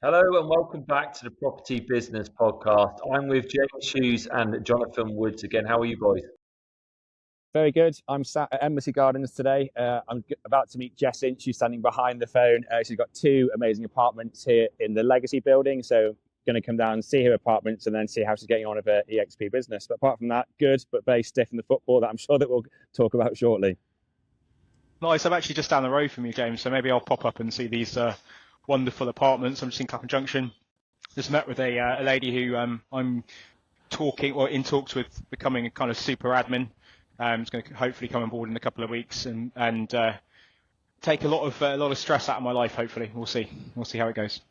Hello and welcome back to the Property Business Podcast. I'm with James Hughes and Jonathan Woods again. How are you boys? Very good. I'm sat at Embassy Gardens today. I'm about to meet Jess Inch, who's standing behind the phone. She's got two amazing apartments here in the Legacy building. So going to come down and see her apartments and then see how she's getting on with her EXP business. But apart from that, good, but very stiff in the football that I'm sure that we'll talk about shortly. Nice. I'm actually just down the road from you, James, so maybe I'll pop up and see these wonderful apartments. I'm just in Clapham Junction. Just met with a lady who I'm talking or in talks with becoming a kind of super admin. It's going to hopefully come on board in a couple of weeks and take a lot of stress out of my life. Hopefully, we'll see how it goes.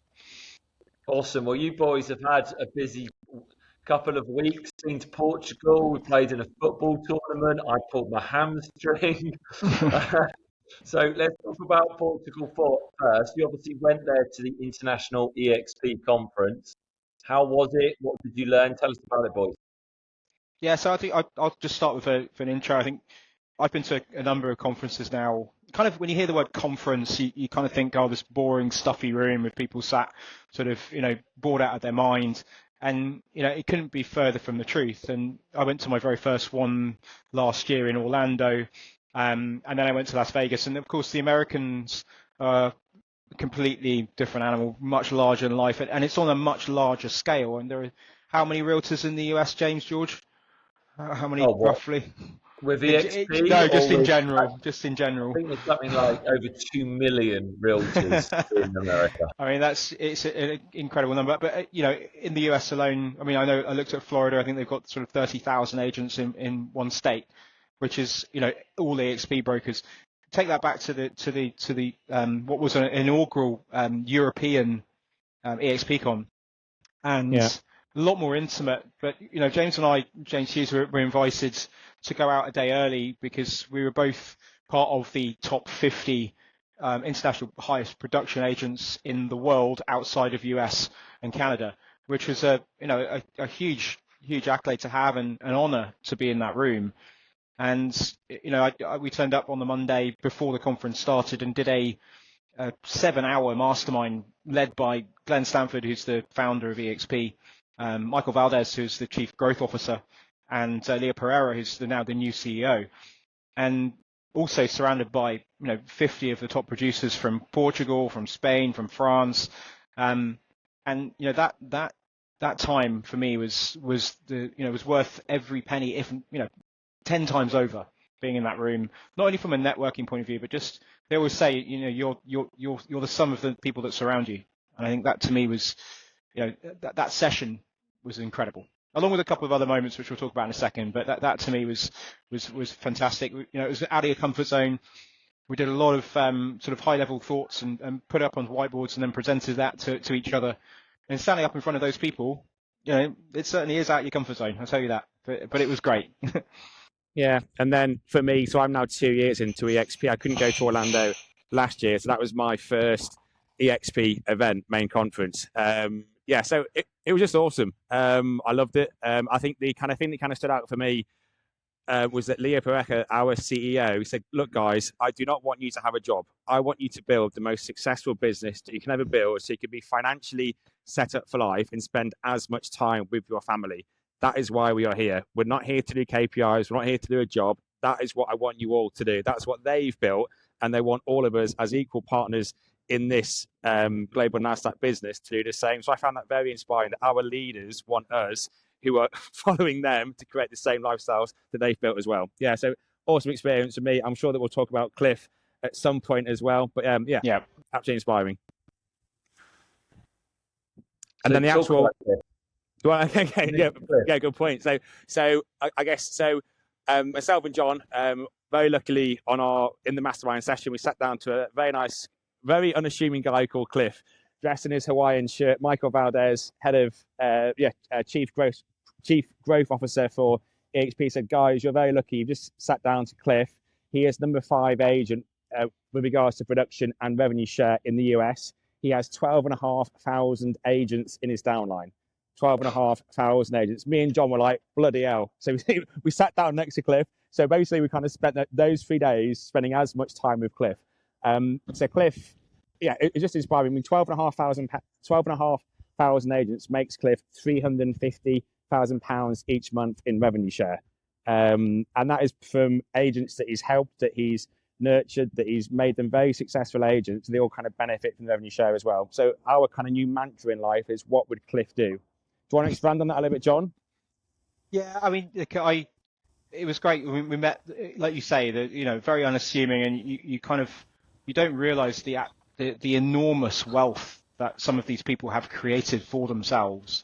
Awesome. Well, you boys have had a busy couple of weeks. Been to Portugal. We played in a football tournament. I pulled my hamstring. So let's talk about Portugal first. You obviously went there to the International EXP conference. How was it? What did you learn? Tell us about it, boys. Yeah, so I think I'll just start with an intro. I think I've been to a number of conferences now. Kind of when you hear the word conference, you kind of think, oh, this boring, stuffy room with people sat sort of, bored out of their mind. And, it couldn't be further from the truth. And I went to my very first one last year in Orlando. And then I went to Las Vegas. And of course, the Americans are a completely different animal, much larger than life. And it's on a much larger scale. And there are how many realtors in the US, James, George? How many Oh, what? roughly? With EXP No, just or in with, general. Just in I general. think there's something like over 2 million realtors in America. I mean, it's an incredible number. But in the US alone, I mean, I know I looked at Florida. I think they've got sort of 30,000 agents in one state, which is all EXP brokers. Take that back to the what was an inaugural European EXP con, and Yeah. a lot more intimate. But James and I, James Hughes, were invited to go out a day early because we were both part of the top 50 international highest production agents in the world outside of US and Canada, which was a huge accolade to have and an honor to be in that room. And we turned up on the Monday before the conference started and did a 7-hour mastermind led by Glenn Stanford, who's the founder of EXP, Michael Valdez, who's the chief growth officer, and Leah Pereira, who's now the new CEO, and also surrounded by 50 of the top producers from Portugal, from Spain, from France, and that time for me was worth every penny, if 10 times over, being in that room, not only from a networking point of view, but just they always say you're the sum of the people that surround you, and I think that to me was that session was incredible, along with a couple of other moments which we'll talk about in a second. But that to me was fantastic. It was out of your comfort zone. We did a lot of sort of high level thoughts and put up on whiteboards and then presented that to each other. And standing up in front of those people, it certainly is out of your comfort zone. I'll tell you that. But it was great. Yeah. And then for me, so I'm now 2 years into EXP. I couldn't go to Orlando last year. So that was my first EXP event, main conference. So it was just awesome. I loved it. I think the kind of thing that kind of stood out for me was that Leah Pereira, our CEO, said, look, guys, I do not want you to have a job. I want you to build the most successful business that you can ever build so you can be financially set up for life and spend as much time with your family. That is why we are here. We're not here to do KPIs. We're not here to do a job. That is what I want you all to do. That's what they've built. And they want all of us as equal partners in this global NASDAQ business to do the same. So I found that very inspiring that our leaders want us who are following them to create the same lifestyles that they've built as well. Yeah, so awesome experience for me. I'm sure that we'll talk about Cliff at some point as well. But Yeah. absolutely inspiring. And then the actual... Well, okay, yeah, good point. So I guess myself and John, very luckily in the mastermind session, we sat down to a very nice, very unassuming guy called Cliff, dressed in his Hawaiian shirt. Michael Valdez, head of chief growth officer for EXP, said, guys, you're very lucky. You've just sat down to Cliff. He is number 5 agent with regards to production and revenue share in the US. He has 12,500 agents in his downline. 12,500 agents. Me and John were like, bloody hell. So we sat down next to Cliff. So basically we kind of spent those 3 days spending as much time with Cliff. So Cliff yeah, it's just inspiring. I mean, 12,500 agents makes Cliff £350,000 each month in revenue share. And that is from agents that he's helped, that he's nurtured, that he's made them very successful agents. They all kind of benefit from the revenue share as well. So our kind of new mantra in life is, what would Cliff do? Do you want to expand on that a little bit, John? Yeah, I mean, it was great. We met, like you say, very unassuming, and you kind of, you don't realize the enormous wealth that some of these people have created for themselves.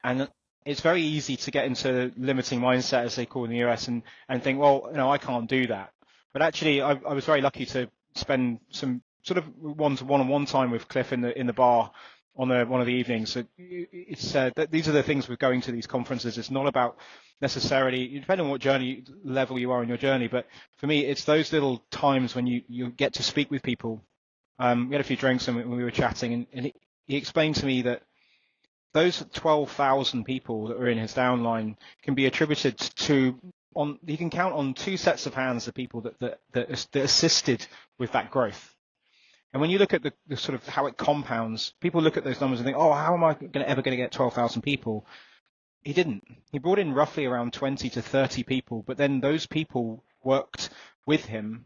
And it's very easy to get into limiting mindset, as they call it in the US, and think, well, I can't do that. But actually, I was very lucky to spend some sort of one-on-one time with Cliff in the bar on one of the evenings. So it's these are the things with going to these conferences. It's not about necessarily, depending on what journey level you are in your journey, but for me, it's those little times when you get to speak with people. We had a few drinks and we were chatting, and he explained to me that those 12,000 people that were in his downline can be attributed to, you can count on two sets of hands the people that assisted with that growth. And when you look at the sort of how it compounds, people look at those numbers and think, oh, how am I ever going to get 12,000 people? He didn't. He brought in roughly around 20 to 30 people, but then those people worked with him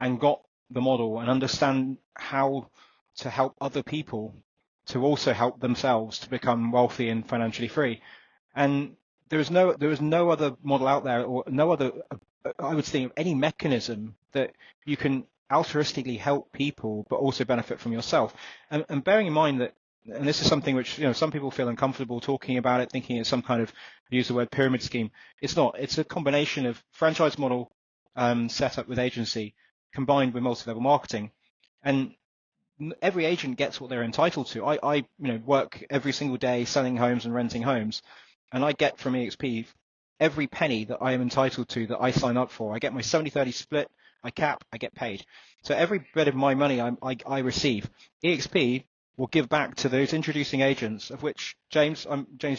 and got the model and understand how to help other people to also help themselves to become wealthy and financially free. And there was no other model out there, or no other, I would think, of any mechanism that you can altruistically help people but also benefit from yourself. And bearing in mind that, and this is something which some people feel uncomfortable talking about it, thinking it's some kind of, use the word, pyramid scheme. It's not. It's a combination of franchise model set up with agency combined with multi-level marketing. And every agent gets what they're entitled to. I work every single day selling homes and renting homes, and I get from EXP every penny that I am entitled to, that I sign up for. I get my 70-30 split, I cap, I get paid. So every bit of my money I receive, EXP will give back to those introducing agents, of which James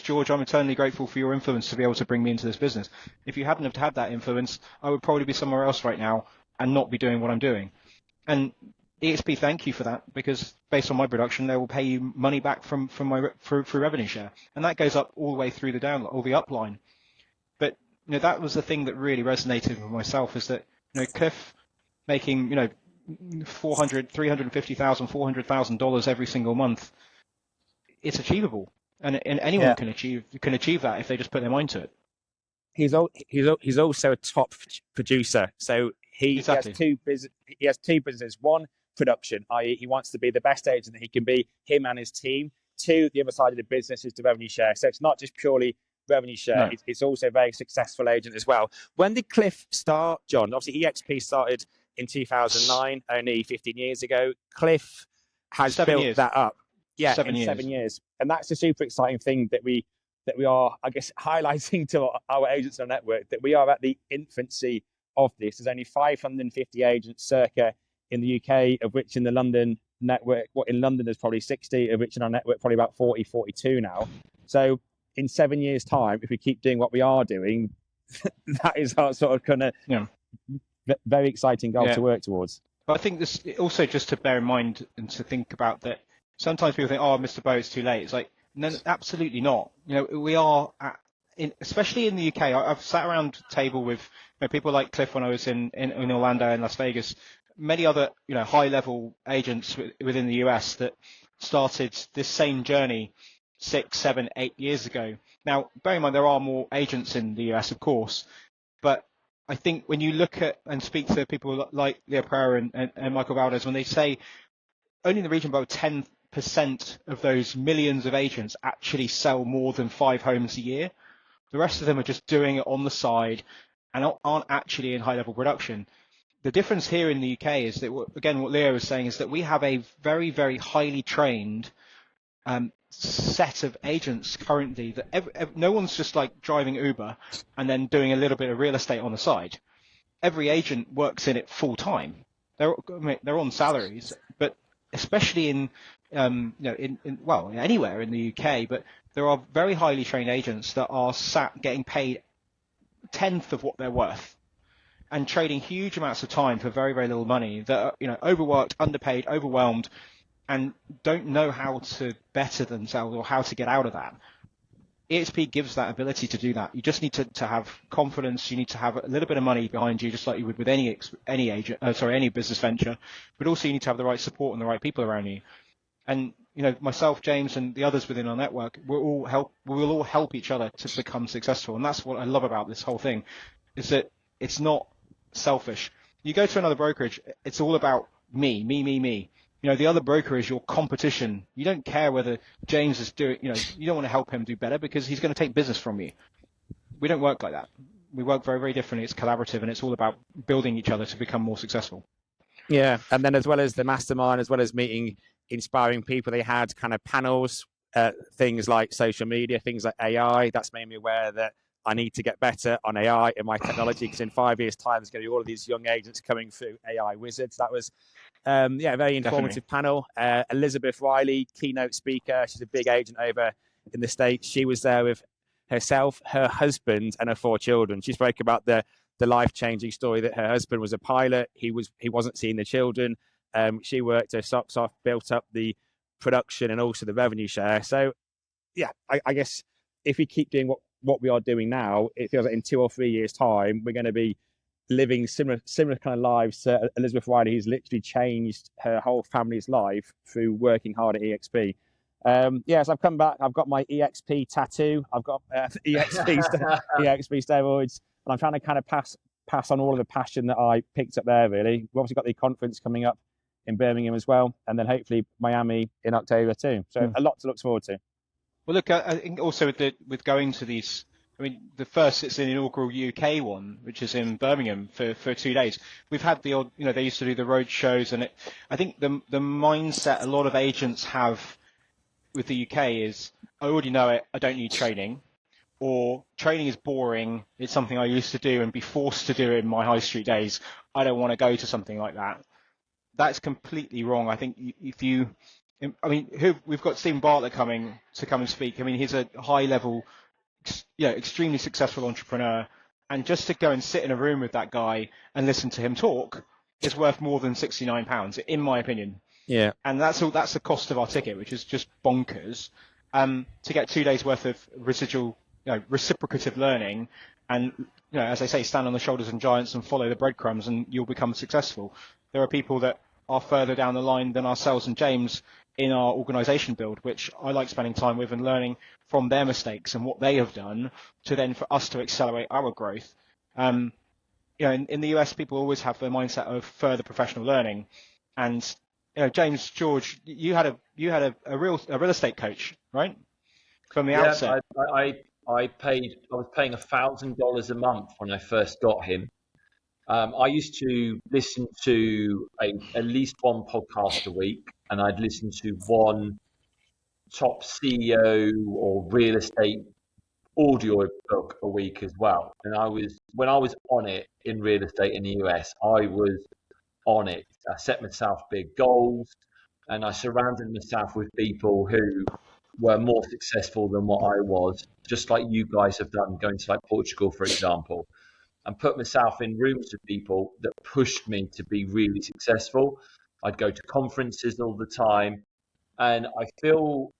George, I'm eternally grateful for your influence to be able to bring me into this business. If you hadn't have had that influence, I would probably be somewhere else right now and not be doing what I'm doing. And EXP, thank you for that, because based on my production, they will pay you money back from my through revenue share, and that goes up all the way through the down or the upline. But that was the thing that really resonated with myself, is that Cliff making $400,000, $350,000, $400,000 every single month, it's achievable, and anyone can achieve that if they just put their mind to it. He's also a top producer, so he has two businesses. One, production, i.e. he wants to be the best agent that he can be, him and his team. Two, the other side of the business is the revenue share. So it's not just purely revenue share, it's also a very successful agent as well. When did Cliff start, John? Obviously EXP started in 2009, only 15 years ago. Cliff has built that up. Yeah, 7 years. And that's a super exciting thing that we are, I guess, highlighting to our agents on our network, that we are at the infancy of this. There's only 550 agents circa in the UK, of which in the London network, in London there's probably 60, of which in our network probably about 40, 42 now. So in 7 years' time, if we keep doing what we are doing, that is our sort of kind of very exciting goal to work towards. But I think this also, just to bear in mind and to think about that, sometimes people think, oh, Mr. Bow, it's too late. It's like, no, absolutely not. We are especially in the UK. I've sat around a table with people like Cliff when I was in Orlando and Las Vegas, many other high-level agents within the US that started this same journey 6, 7, 8 years ago. Now, bear in mind, there are more agents in the US, of course, but I think when you look at and speak to people like Leo Pereira and Michael Valdez, when they say only in the region of about 10% of those millions of agents actually sell more than 5 homes a year, the rest of them are just doing it on the side and aren't actually in high-level production. The difference here in the UK is that, again, what Leo was saying is that we have a very, very highly trained set of agents currently, that no one's just like driving Uber and then doing a little bit of real estate on the side. Every agent works in it full time. They're on salaries, but especially in anywhere in the UK, but there are very highly trained agents that are sat getting paid 1/10 of what they're worth and trading huge amounts of time for very, very little money, that are overworked, underpaid, overwhelmed, and don't know how to better themselves or how to get out of that. EXP gives that ability to do that. You just need to have confidence. You need to have a little bit of money behind you, just like you would with any business venture. But also you need to have the right support and the right people around you. And myself, James, and the others within our network, we will all help each other to become successful. And that's what I love about this whole thing, is that it's not selfish. You go to another brokerage, it's all about me. The other broker is your competition. You don't care whether James is doing, you don't want to help him do better because he's going to take business from you. We don't work like that. We work very, very differently. It's collaborative, and it's all about building each other to become more successful. Yeah, and then as well as the mastermind, as well as meeting inspiring people, they had kind of panels, things like social media, things like AI. That's made me aware that I need to get better on AI and my technology, because in 5 years' time, there's going to be all of these young agents coming through AI wizards. That was, a very informative panel. Elizabeth Riley, keynote speaker. She's a big agent over in the States. She was there with herself, her husband, and her 4 children. She spoke about the life-changing story that her husband was a pilot. He wasn't seeing the children. She worked her socks off, built up the production and also the revenue share. So, yeah, I guess if we keep doing what we are doing now, it feels like in 2 or 3 years' time, we're going to be living similar kind of lives to Elizabeth Riley, who's literally changed her whole family's life through working hard at EXP. So I've come back. I've got my EXP tattoo. I've got EXP steroids. And I'm trying to kind of pass on all of the passion that I picked up there, really. We've obviously got the conference coming up in Birmingham as well, and then hopefully Miami in October too. So a lot to look forward to. Well, look, I think also with going to these, the first, it's an inaugural UK one, which is in Birmingham for 2 days. We've had the odd, they used to do the road shows, and I think the mindset a lot of agents have with the UK is, I already know it, I don't need training. Or training is boring, it's something I used to do and be forced to do in my high street days. I don't want to go to something like that. That's completely wrong. I think we've got Stephen Bartlett coming to come and speak. He's a high level, extremely successful entrepreneur. And just to go and sit in a room with that guy and listen to him talk is worth more than £69, in my opinion. Yeah. And that's the cost of our ticket, which is just bonkers. To get 2 days worth of reciprocative learning, and as I say, stand on the shoulders of giants and follow the breadcrumbs, and you'll become successful. There are people that are further down the line than ourselves and James in our organization build, which I like spending time with and learning from their mistakes and what they have done to then for us to accelerate our growth. In the US, people always have the mindset of further professional learning, and James, George, you had a real estate coach, right? From the outset. I was paying $1,000 a month when I first got him. I used to listen to at least one podcast a week, and I'd listen to one top CEO or real estate audio book a week as well. And when I was on it in real estate in the US, I was on it. I set myself big goals, and I surrounded myself with people who were more successful than what I was, just like you guys have done, going to like Portugal, for example, and put myself in rooms with people that pushed me to be really successful. I'd go to conferences all the time, and I feel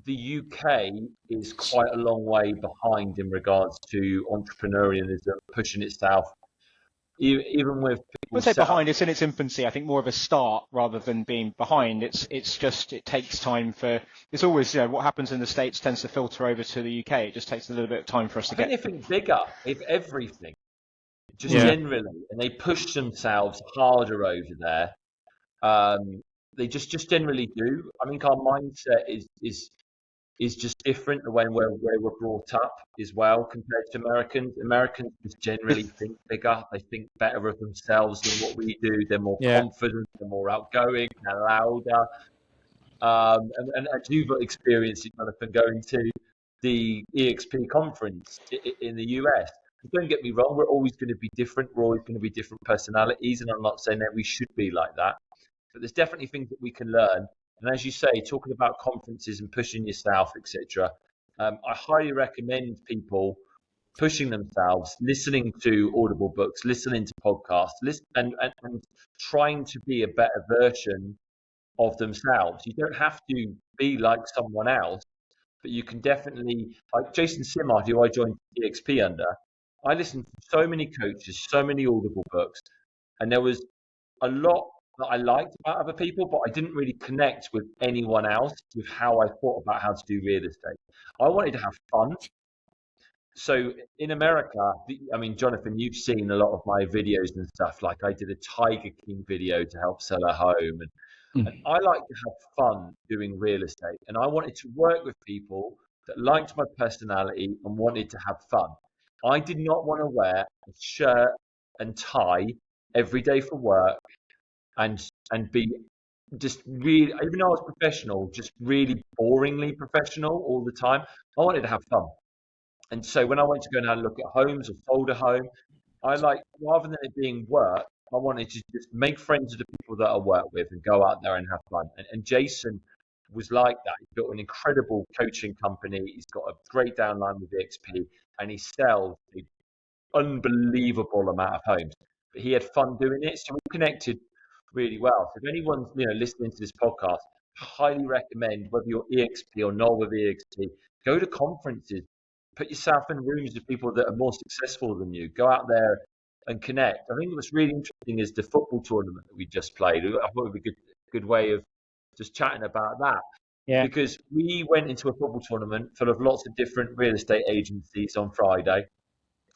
the UK is quite a long way behind in regards to entrepreneurialism, pushing itself. Even with people, I would say behind, it's in its infancy. I think more of a start rather than being behind. It takes time for. It's always what happens in the States tends to filter over to the UK. It just takes a little bit of time for us to get. I think bigger, if everything, just generally, and they push themselves harder over there. They just generally do. I think our mindset is just different the way where we're brought up as well compared to Americans. Americans just generally think bigger. They think better of themselves than what we do. They're more confident, they're more outgoing, they're louder. And you've experienced it, Jonathan, going to the EXP conference in the US. Don't get me wrong, we're always going to be different. We're always going to be different personalities, and I'm not saying that we should be like that. But there's definitely things that we can learn. And as you say, talking about conferences and pushing yourself, etc., I highly recommend people pushing themselves, listening to audible books, listening to podcasts, and trying to be a better version of themselves. You don't have to be like someone else, but you can definitely, like Jason Simard, who I joined EXP under, I listened to so many coaches, so many Audible books, and there was a lot that I liked about other people, but I didn't really connect with anyone else with how I thought about how to do real estate. I wanted to have fun. So in America, I mean, Jonathan, you've seen a lot of my videos and stuff. Like I did a Tiger King video to help sell a home, and I like to have fun doing real estate. And I wanted to work with people that liked my personality and wanted to have fun. I did not want to wear a shirt and tie every day for work and be just really, even though I was professional, just really boringly professional all the time. I wanted to have fun. And so when I went to go and have a look at homes or sold a home, I like, rather than it being work, I wanted to just make friends with the people that I work with and go out there and have fun. And Jason was like that. He built an incredible coaching company. He's got a great downline with XP, and he sells an unbelievable amount of homes. But he had fun doing it, so we connected really well. So if anyone's listening to this podcast, I highly recommend, whether you're EXP or not with EXP, go to conferences, put yourself in rooms with people that are more successful than you. Go out there and connect. I think what's really interesting is the football tournament that we just played. I thought it would be a good way of just chatting about that. Yeah. Because we went into a football tournament full of lots of different real estate agencies on Friday.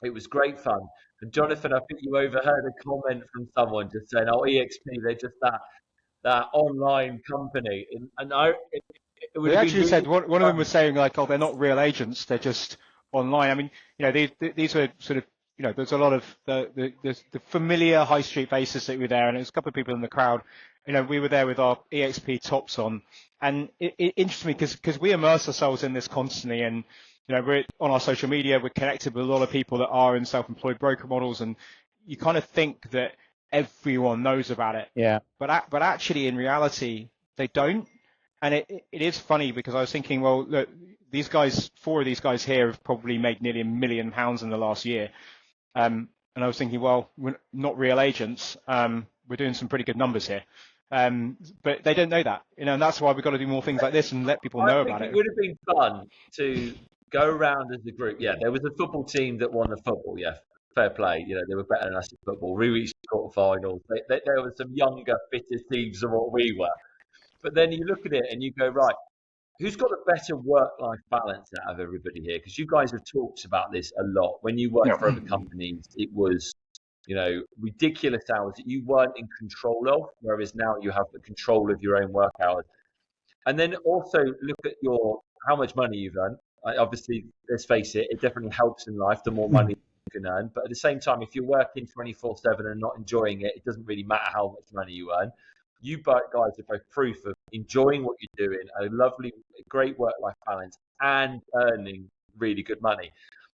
It was great fun. And Jonathan, I think you overheard a comment from someone just saying, "Oh, EXP, they're just that online company." And it would They have been actually really said one of them fun. was saying like, "Oh, they're not real agents; they're just online." I mean, these were sort of, there's a lot of the familiar high street faces that were there, and there's a couple of people in the crowd. We were there with our EXP tops on, and it interested me because we immerse ourselves in this constantly, and we're on our social media, we're connected with a lot of people that are in self-employed broker models, and you kind of think that everyone knows about it. Yeah. But actually, in reality, they don't. And it is funny because I was thinking, well, look, these guys, 4 of these guys here have probably made nearly £1 million in the last year. And I was thinking, well, we're not real agents. We're doing some pretty good numbers here. But they don't know that, and that's why we've got to do more things like this and let people know I about think it it. would have been fun to go around as a group. Yeah, there was a football team that won the football. Yeah, fair play. They were better than us at football. We reached the quarterfinals. There were some younger, fitter teams than what we were. But then you look at it and you go, right, who's got a better work-life balance out of everybody here? Because you guys have talked about this a lot. When you worked for other companies, it was, ridiculous hours that you weren't in control of, whereas now you have the control of your own work hours. And then also look at how much money you've earned. Obviously, let's face it, it definitely helps in life the more money you can earn. But at the same time, if you're working 24/7 and not enjoying it, it doesn't really matter how much money you earn. You guys are both proof of enjoying what you're doing, a lovely, great work-life balance, and earning really good money.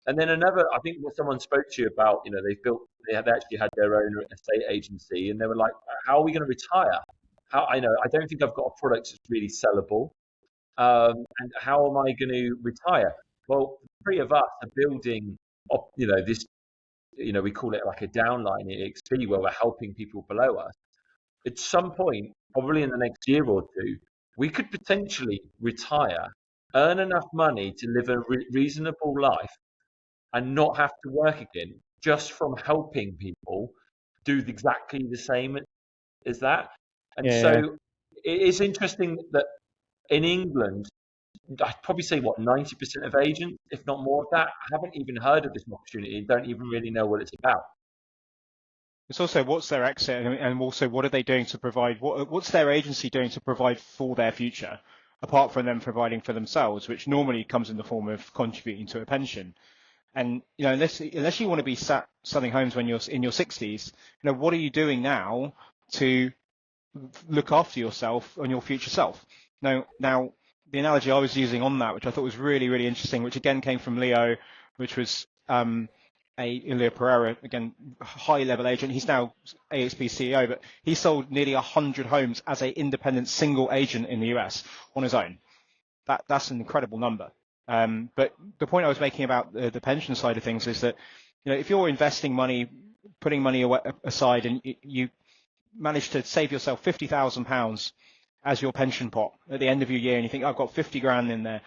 And then I think what someone spoke to you about, they had actually had their own estate agency, and they were like, "How are we going to retire? I don't think I've got a product that's really sellable. And how am I going to retire?" Well, the 3 of us are building up, this, we call it like a downline at EXP, where we're helping people below us. At some point, probably in the next year or two, we could potentially retire, earn enough money to live a reasonable life, and not have to work again, just from helping people do exactly the same as that. And Yeah. so it is interesting that in England, I'd probably say 90% of agents, if not more of that, haven't even heard of this opportunity and don't even really know what it's about. It's also what's their exit, and also what are they doing to provide, what's their agency doing to provide for their future, apart from them providing for themselves, which normally comes in the form of contributing to a pension. And unless you want to be selling homes when you're in your 60s, what are you doing now to look after yourself and your future self? Now the analogy I was using on that, which I thought was really, really interesting, which again came from Leo, which was Leo Pereira, again, high level agent. He's now AXP CEO, but he sold nearly 100 homes as an independent single agent in the US on his own. That's an incredible number. But the point I was making about the pension side of things is that, if you're investing money, putting money aside, and you manage to save yourself £50,000 as your pension pot at the end of your year, and you think, I've got 50 grand in there.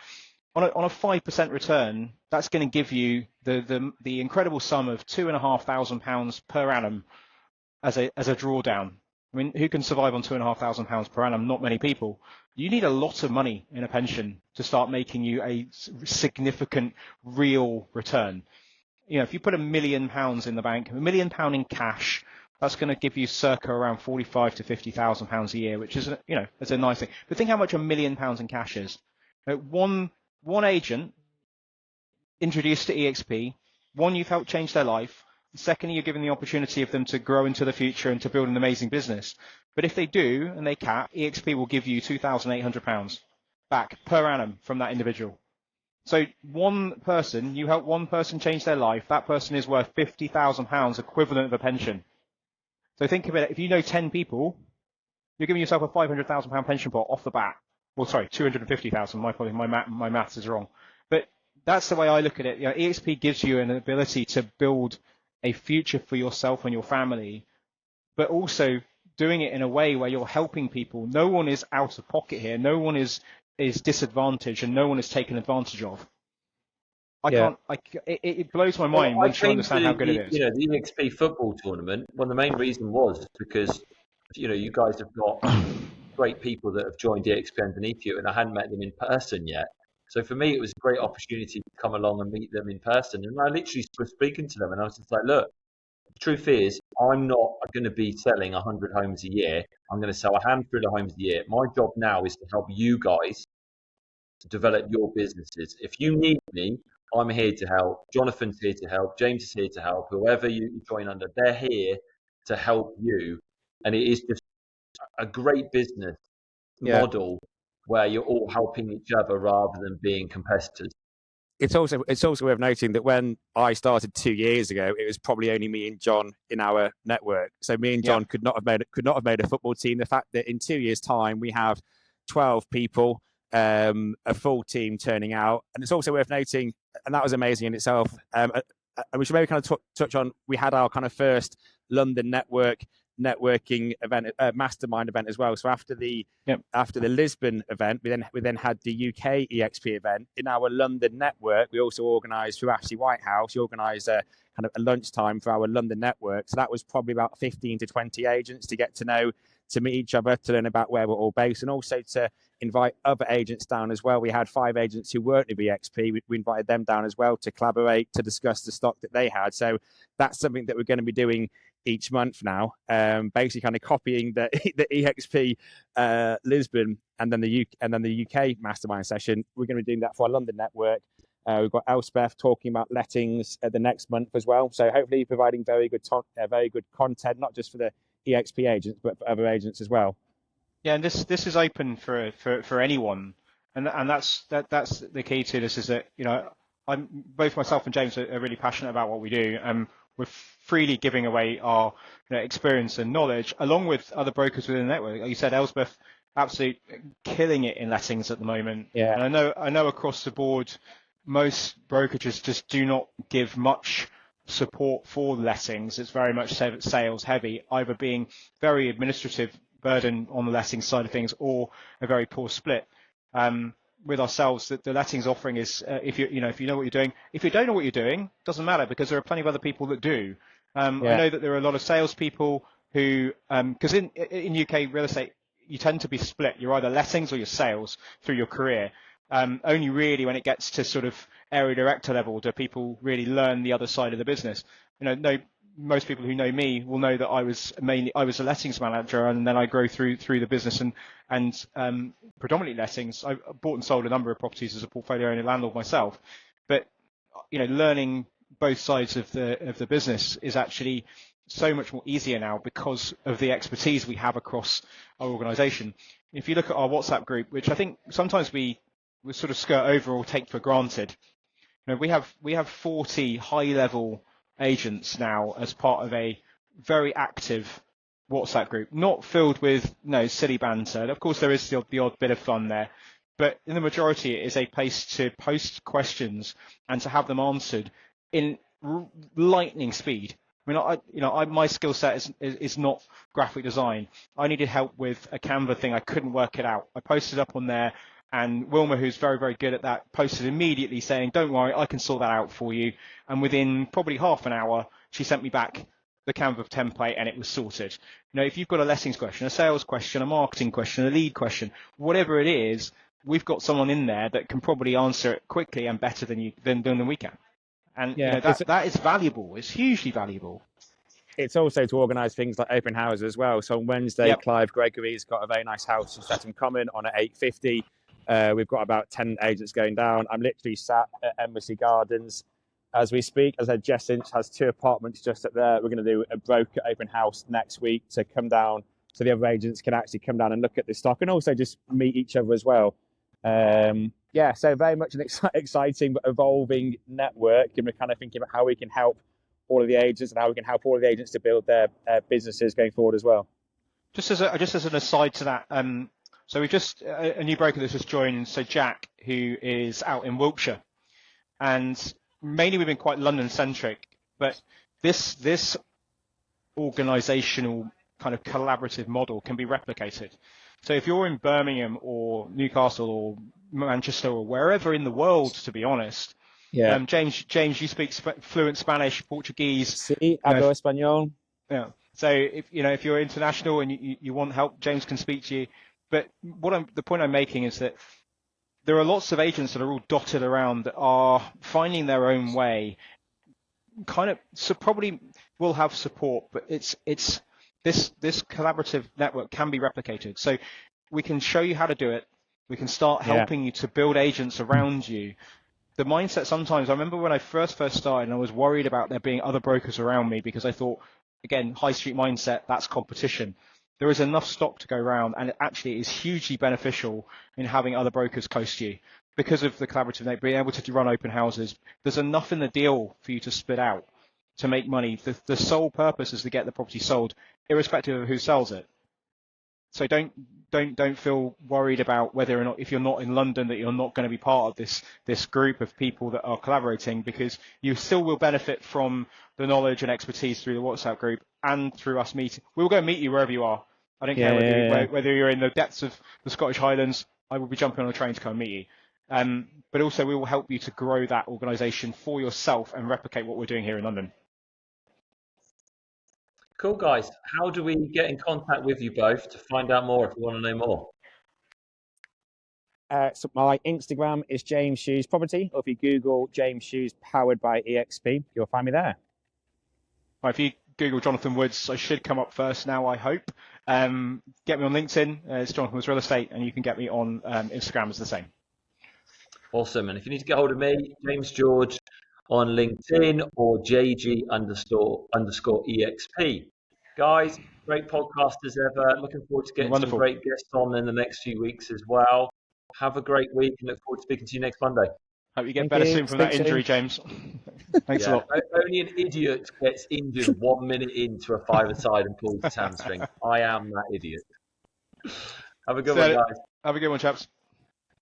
On a 5% return, that's going to give you the incredible sum of £2,500 per annum as a drawdown. I mean, who can survive on £2,500 per annum? Not many people. You need a lot of money in a pension to start making you a significant real return. If you put £1 million in the bank, £1 million in cash, that's going to give you circa around £45,000 to £50,000 a year, which is, it's a nice thing. But think how much £1 million in cash is. One agent introduced to EXP, one, you've helped change their life. Secondly, you're giving the opportunity of them to grow into the future and to build an amazing business. But if they do and they cap, EXP will give you £2,800 back per annum from that individual. So one person, you help one person change their life, that person is worth £50,000 equivalent of a pension. So think of it, if you know 10 people, you're giving yourself a £500,000 pension pot off the bat. Well, sorry, 250,000. My maths is wrong. But that's the way I look at it. EXP gives you an ability to build a future for yourself and your family, but also doing it in a way where you're helping people. No one is out of pocket here. No one is disadvantaged, and no one is taken advantage of. It blows my mind once you understand how good it is. The EXP football tournament. Well, the main reason was because you guys have got great people that have joined EXP underneath you, and I hadn't met them in person yet. So for me, it was a great opportunity to come along and meet them in person. And I literally was speaking to them, and I was just like, look, the truth is, I'm not going to be selling 100 homes a year. I'm going to sell a handful of homes a year. My job now is to help you guys to develop your businesses. If you need me, I'm here to help. Jonathan's here to help. James is here to help. Whoever you join under, they're here to help you. And it is just a great business model where you're all helping each other rather than being competitors. It's also worth noting that when I started 2 years ago, it was probably only me and John in our network. So me and John could not have made a football team. The fact that in 2 years' time we have 12 people, a full team turning out, and it's also worth noting, and that was amazing in itself. And we should maybe kind of touch on, we had our kind of first London networking event, mastermind event as well. So after the Lisbon event, we then had the UK EXP event. In our London network, we also organised through Ashley Whitehouse. We organised a kind of a lunchtime for our London network. So that was probably about 15 to 20 agents to get to know, to meet each other, to learn about where we're all based, and also to invite other agents down as well. We had 5 agents who weren't with EXP. We invited them down as well to collaborate, to discuss the stock that they had. So that's something that we're going to be doing each month now, basically kind of copying the EXP Lisbon and then the UK mastermind session. We're going to be doing that for our London network. We've got Elspeth talking about lettings the next month as well. So hopefully providing very good content, not just for the EXP agents, but for other agents as well. Yeah, and this is open for anyone, and that's the key to this, is that I'm both myself and James are really passionate about what we do, and we're freely giving away our experience and knowledge along with other brokers within the network. Like you said, Elspeth, absolutely killing it in lettings at the moment. Yeah, and I know across the board, most brokerages just do not give much support for lettings. It's very much sales heavy, either being very administrative burden on the lettings side of things or a very poor split. With ourselves, the lettings offering is if you know what you're doing. If you don't know what you're doing, doesn't matter, because there are plenty of other people that do. I know that there are a lot of salespeople who, because in UK real estate, you tend to be split. You're either lettings or you're sales through your career. Only really when it gets to sort of area director level do people really learn the other side of the business. Most people who know me will know that I was a lettings manager, and then I grow through the business and predominantly lettings. I bought and sold a number of properties as a portfolio owner landlord myself, but learning both sides of the business is actually so much more easier now because of the expertise we have across our organisation. If you look at our WhatsApp group, which I think sometimes we sort of skirt over or take for granted, we have 40 high-level agents now as part of a very active WhatsApp group, not filled with silly banter. Of course, there is the odd bit of fun there, but in the majority, it is a place to post questions and to have them answered in lightning speed. My skill set is not graphic design. I needed help with a Canva thing. I couldn't work it out. I posted up on there, and Wilma, who's very, very good at that, posted immediately saying, "Don't worry, I can sort that out for you." And within probably half an hour, she sent me back the Canva template, and it was sorted. If you've got a lettings question, a sales question, a marketing question, a lead question, whatever it is, we've got someone in there that can probably answer it quickly and better than we can. And that is valuable. It's hugely valuable. It's also to organise things like open houses as well. So on Wednesday, Clive Gregory's got a very nice house in Streatham Common on at 8:50. We've got about 10 agents going down. I'm literally sat at Embassy Gardens as we speak. As I said, Jess Inch has 2 apartments just up there. We're going to do a broker open house next week to come down so the other agents can actually come down and look at the stock and also just meet each other as well. So very much an exciting but evolving network, and we're kind of thinking about how we can help all of the agents and how we can help all of the agents to build their businesses going forward as well. Just as an aside to that, so we've just a new broker that's just joined. So Jack, who is out in Wiltshire, and mainly we've been quite London centric, but this organisational kind of collaborative model can be replicated. So if you're in Birmingham or Newcastle or Manchester or wherever in the world, to be honest, James, you speak fluent Spanish, Portuguese. Sí, hablo español. Yeah. So if you're international and you want help, James can speak to you. But the point I'm making is that there are lots of agents that are all dotted around that are finding their own way. So probably will have support, but it's this collaborative network can be replicated. So we can show you how to do it. We can start helping you to build agents around you. The mindset sometimes, I remember when I first started and I was worried about there being other brokers around me because I thought, again, high street mindset, that's competition. There is enough stock to go around, and it actually is hugely beneficial in having other brokers close to you because of the collaborative nature, being able to run open houses. There's enough in the deal for you to split out to make money. The sole purpose is to get the property sold, irrespective of who sells it. So don't feel worried about whether or not, if you're not in London, that you're not going to be part of this group of people that are collaborating, because you still will benefit from the knowledge and expertise through the WhatsApp group and through us meeting. We will go meet you wherever you are. I don't care whether you're in the depths of the Scottish Highlands. I will be jumping on a train to come meet you. But also we will help you to grow that organisation for yourself and replicate what we're doing here in London. Cool, guys. How do we get in contact with you both to find out more if you want to know more? So my Instagram is James Hughes Property, or if you Google James Hughes powered by EXP, you'll find me there. Right, if you Google Jonathan Woods, I should come up first now, I hope. Get me on LinkedIn, it's Jonathan Woods Real Estate, and you can get me on Instagram as the same. Awesome. And if you need to get hold of me, James George on LinkedIn or JG __ EXP. Guys, great podcast as ever. Looking forward to getting some great guests on in the next few weeks as well. Have a great week and look forward to speaking to you next Monday. Hope you get better soon from that injury, James. Thanks a lot. Only an idiot gets injured 1 minute into a 5-a-side and pulls his hamstring. I am that idiot. Have a good one, guys. Have a good one, chaps.